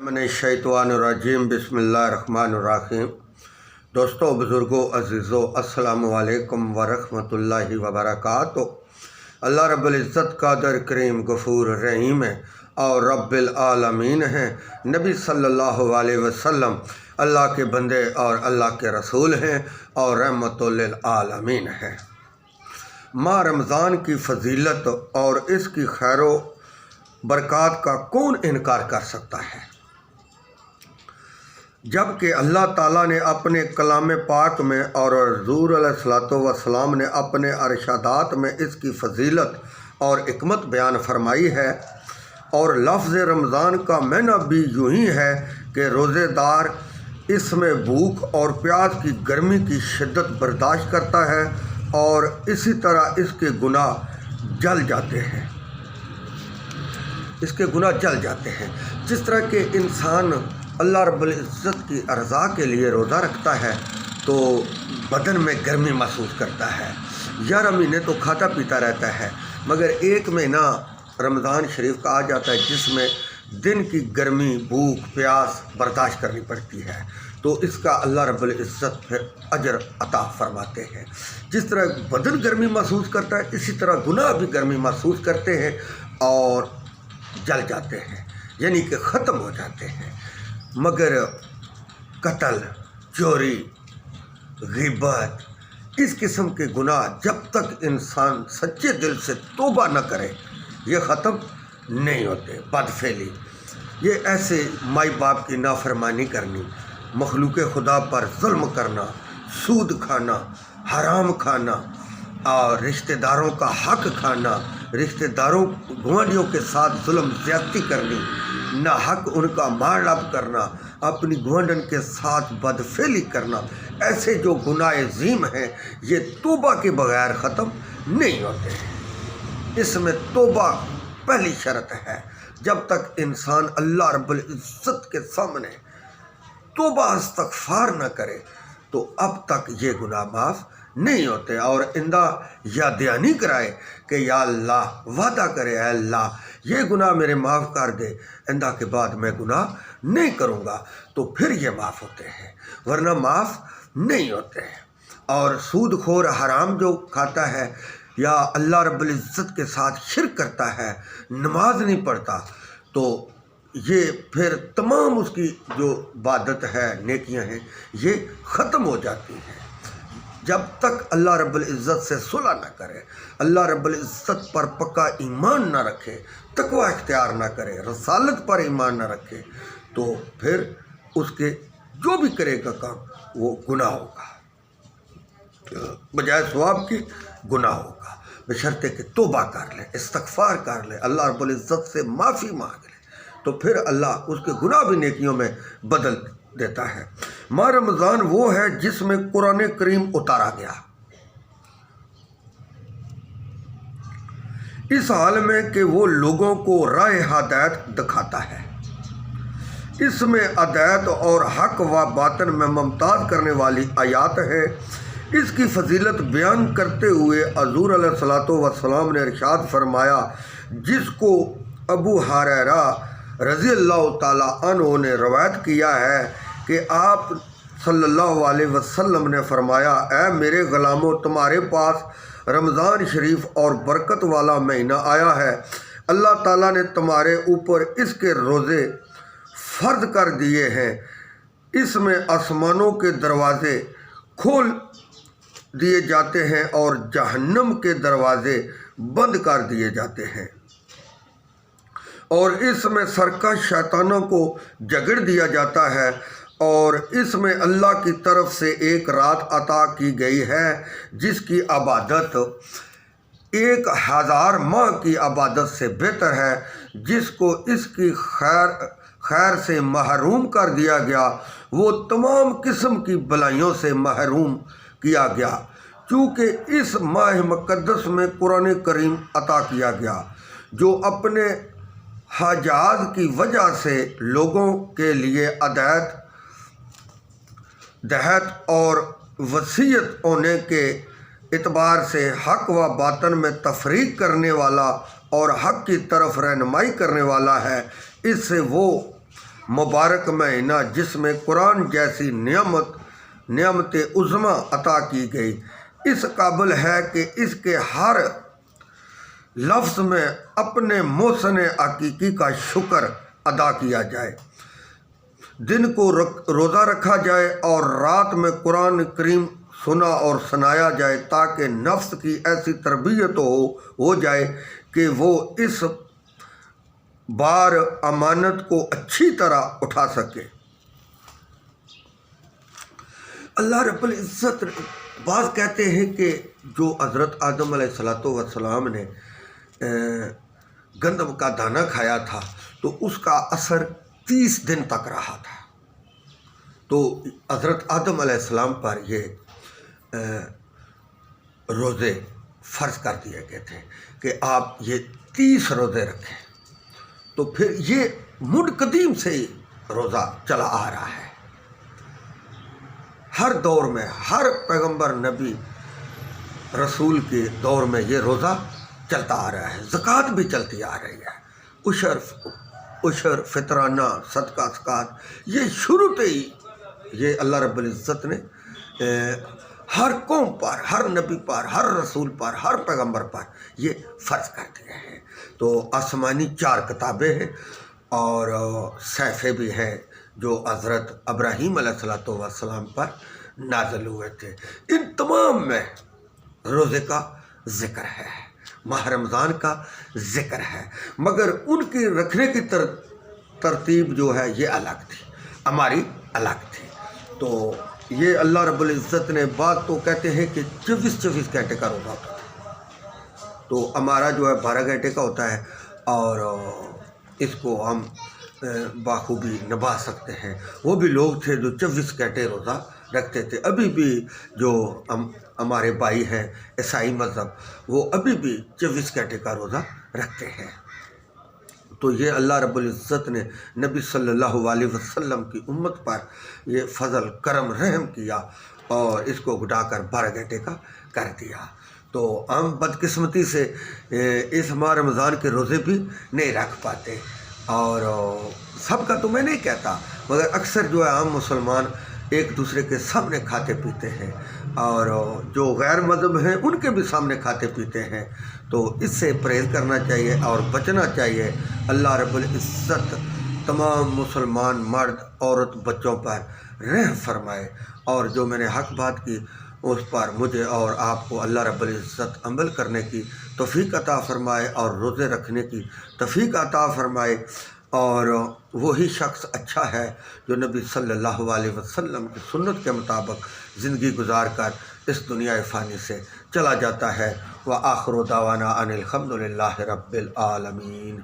من الشیطان الرجیم بسم اللہ الرحمن الرحیم۔ دوستو، بزرگوں، عزیزو، السلام علیکم ورحمۃ اللہ وبرکاتہ۔ اللہ رب العزت قادر کریم غفور رحیم ہے اور رب العالمین ہیں۔ نبی صلی اللہ علیہ وسلم اللہ کے بندے اور اللہ کے رسول ہیں اور رحمت للعالمین ہیں۔ ماہ رمضان کی فضیلت اور اس کی خیر و برکات کا کون انکار کر سکتا ہے، جبکہ اللہ تعالیٰ نے اپنے کلام پاک میں اور حضور علیہ الصلوۃ والسلام نے اپنے ارشادات میں اس کی فضیلت اور حکمت بیان فرمائی ہے۔ اور لفظ رمضان کا معنی بھی یوں ہی ہے کہ روزے دار اس میں بھوک اور پیاس کی گرمی کی شدت برداشت کرتا ہے اور اسی طرح اس کے گناہ جل جاتے ہیں۔ جس طرح کہ انسان اللہ رب العزت کی رضا کے لیے روزہ رکھتا ہے تو بدن میں گرمی محسوس کرتا ہے۔ 11 مہینے تو کھاتا پیتا رہتا ہے، مگر ایک مہینہ رمضان شریف کا آ جاتا ہے جس میں دن کی گرمی، بھوک، پیاس برداشت کرنی پڑتی ہے، تو اس کا اللہ رب العزت پھر اجر عطا فرماتے ہیں۔ جس طرح بدن گرمی محسوس کرتا ہے، اسی طرح گناہ بھی گرمی محسوس کرتے ہیں اور جل جاتے ہیں، یعنی کہ ختم ہو جاتے ہیں۔ مگر قتل، چوری، غیبت، اس قسم کے گناہ جب تک انسان سچے دل سے توبہ نہ کرے یہ ختم نہیں ہوتے۔ بدفعلی، یہ ایسے مائی باپ کی نافرمانی کرنی، مخلوق خدا پر ظلم کرنا، سود کھانا، حرام کھانا اور رشتہ داروں کا حق کھانا، رشتہ داروں گوانڈیوں کے ساتھ ظلم زیادتی کرنی، نہ حق ان کا مارلب کرنا، اپنی گوانڈن کے ساتھ بدفعلی کرنا، ایسے جو گناہ عظیم ہیں یہ توبہ کے بغیر ختم نہیں ہوتے ہیں۔ اس میں توبہ پہلی شرط ہے۔ جب تک انسان اللہ رب العزت کے سامنے توبہ استغفار نہ کرے تو اب تک یہ گناہ معاف نہیں ہوتے، اور یا دہانی کرائے کہ یا اللہ، وعدہ کرے اے اللہ یہ گناہ میرے معاف کر دے، آئندہ کے بعد میں گناہ نہیں کروں گا، تو پھر یہ معاف ہوتے ہیں، ورنہ معاف نہیں ہوتے ہیں۔ اور سود خور حرام جو کھاتا ہے یا اللہ رب العزت کے ساتھ شرک کرتا ہے، نماز نہیں پڑھتا، تو یہ پھر تمام اس کی جو عبادت ہے، نیکیاں ہیں، یہ ختم ہو جاتی ہیں۔ جب تک اللہ رب العزت سے صلح نہ کرے، اللہ رب العزت پر پکا ایمان نہ رکھے، تقوی اختیار نہ کرے، رسالت پر ایمان نہ رکھے، تو پھر اس کے جو بھی کرے گا کام وہ گناہ ہوگا، بجائے ثواب کی گناہ ہوگا، بشرطے کہ توبہ کر لے، استغفار کر لے، اللہ رب العزت سے معافی مانگ لے، تو پھر اللہ اس کے گناہ بھی نیکیوں میں بدل دیتا ہے۔ ماہ رمضان وہ ہے جس میں قرآن کریم اتارا گیا، اس حال میں کہ وہ لوگوں کو راہ ہدایت دکھاتا ہے۔ اس میں ہدایت اور حق و باطن میں ممتاز کرنے والی آیات ہے۔ اس کی فضیلت بیان کرتے ہوئے حضور علیہ الصلوۃ والسلام نے ارشاد فرمایا، جس کو ابو ہریرہ رضی اللہ تعالیٰ عنہ نے روایت کیا ہے کہ آپ صلی اللہ علیہ وسلم نے فرمایا، اے میرے غلاموں، تمہارے پاس رمضان شریف اور برکت والا مہینہ آیا ہے۔ اللہ تعالیٰ نے تمہارے اوپر اس کے روزے فرض کر دیے ہیں۔ اس میں آسمانوں کے دروازے کھول دیے جاتے ہیں اور جہنم کے دروازے بند کر دیے جاتے ہیں، اور اس میں سرکش شیطانوں کو جگڑ دیا جاتا ہے، اور اس میں اللہ کی طرف سے ایک رات عطا کی گئی ہے جس کی عبادت 1000 ماہ کی عبادت سے بہتر ہے۔ جس کو اس کی خیر سے محروم کر دیا گیا وہ تمام قسم کی بلائیوں سے محروم کیا گیا، چونکہ اس ماہ مقدس میں قرآن کریم عطا کیا گیا، جو اپنے حجاز کی وجہ سے لوگوں کے لیے ہدایت اور وصیت ہونے کے اعتبار سے حق و باطن میں تفریق کرنے والا اور حق کی طرف رہنمائی کرنے والا ہے۔ اس سے وہ مبارک مہینہ جس میں قرآن جیسی نعمت عظما عطا کی گئی، اس قابل ہے کہ اس کے ہر لفظ میں اپنے محسن حقیقی کا شکر ادا کیا جائے، دن کو روزہ رکھا جائے اور رات میں قرآن کریم سنا اور سنایا جائے، تاکہ نفس کی ایسی تربیت ہو جائے کہ وہ اس بار امانت کو اچھی طرح اٹھا سکے۔ اللہ رب العزت بعض کہتے ہیں کہ جو حضرت آدم علیہ السلام نے گندم کا دانہ کھایا تھا تو اس کا اثر 30 دن تک رہا تھا، تو حضرت آدم علیہ السلام پر یہ روزے فرض کر دیے گئے تھے کہ آپ یہ 30 روزے رکھیں، تو پھر یہ مڈ قدیم سے ہی روزہ چلا آ رہا ہے، ہر دور میں ہر پیغمبر نبی رسول کے دور میں یہ روزہ چلتا آ رہا ہے، زکوٰۃ بھی چلتی آ رہی ہے، عشر فطرانہ صدقہ زکوٰۃ یہ شروع سے ہی یہ اللہ رب العزت نے ہر قوم پر، ہر نبی پر، ہر رسول پر، ہر پیغمبر پر یہ فرض کر دیا ہے۔ تو آسمانی 4 کتابیں ہیں اور صحیفے بھی ہیں جو حضرت ابراہیم علیہ السلام پر نازل ہوئے تھے، ان تمام میں روزے کا ذکر ہے، ماہ رمضان کا ذکر ہے، مگر ان کی رکھنے کی ترتیب جو ہے یہ الگ تھی، ہماری الگ تھی۔ تو یہ اللہ رب العزت نے بات تو کہتے ہیں کہ 24 گھنٹے کا روزہ ہوتا تھا، تو ہمارا جو ہے 12 گھنٹے کا ہوتا ہے اور اس کو ہم بخوبی نبھا سکتے ہیں۔ وہ بھی لوگ تھے جو 24 گھنٹے روزہ رکھتے تھے، ابھی بھی جو ہمارے بھائی ہیں عیسائی مذہب وہ ابھی بھی 24 گھنٹے کا روزہ رکھتے ہیں۔ تو یہ اللہ رب العزت نے نبی صلی اللہ علیہ وسلم کی امت پر یہ فضل کرم رحم کیا اور اس کو گھٹا کر 12 گھنٹے کا کر دیا۔ تو ہم بدقسمتی سے اس ماہ رمضان کے روزے بھی نہیں رکھ پاتے، اور سب کا تو میں نہیں کہتا، مگر اکثر جو ہے ہم مسلمان ایک دوسرے کے سامنے کھاتے پیتے ہیں، اور جو غیر مذہب ہیں ان کے بھی سامنے کھاتے پیتے ہیں، تو اس سے پرہیز کرنا چاہیے اور بچنا چاہیے۔ اللہ رب العزت تمام مسلمان مرد عورت بچوں پر رحم فرمائے، اور جو میں نے حق بات کی اس پر مجھے اور آپ کو اللہ رب العزت عمل کرنے کی توفیق عطا فرمائے اور روزے رکھنے کی توفیق عطا فرمائے، اور وہی شخص اچھا ہے جو نبی صلی اللہ علیہ وسلم کی سنت کے مطابق زندگی گزار کر اس دنیا فانی سے چلا جاتا ہے۔ وآخر دعوانا ان الحمد للہ رب العالمین۔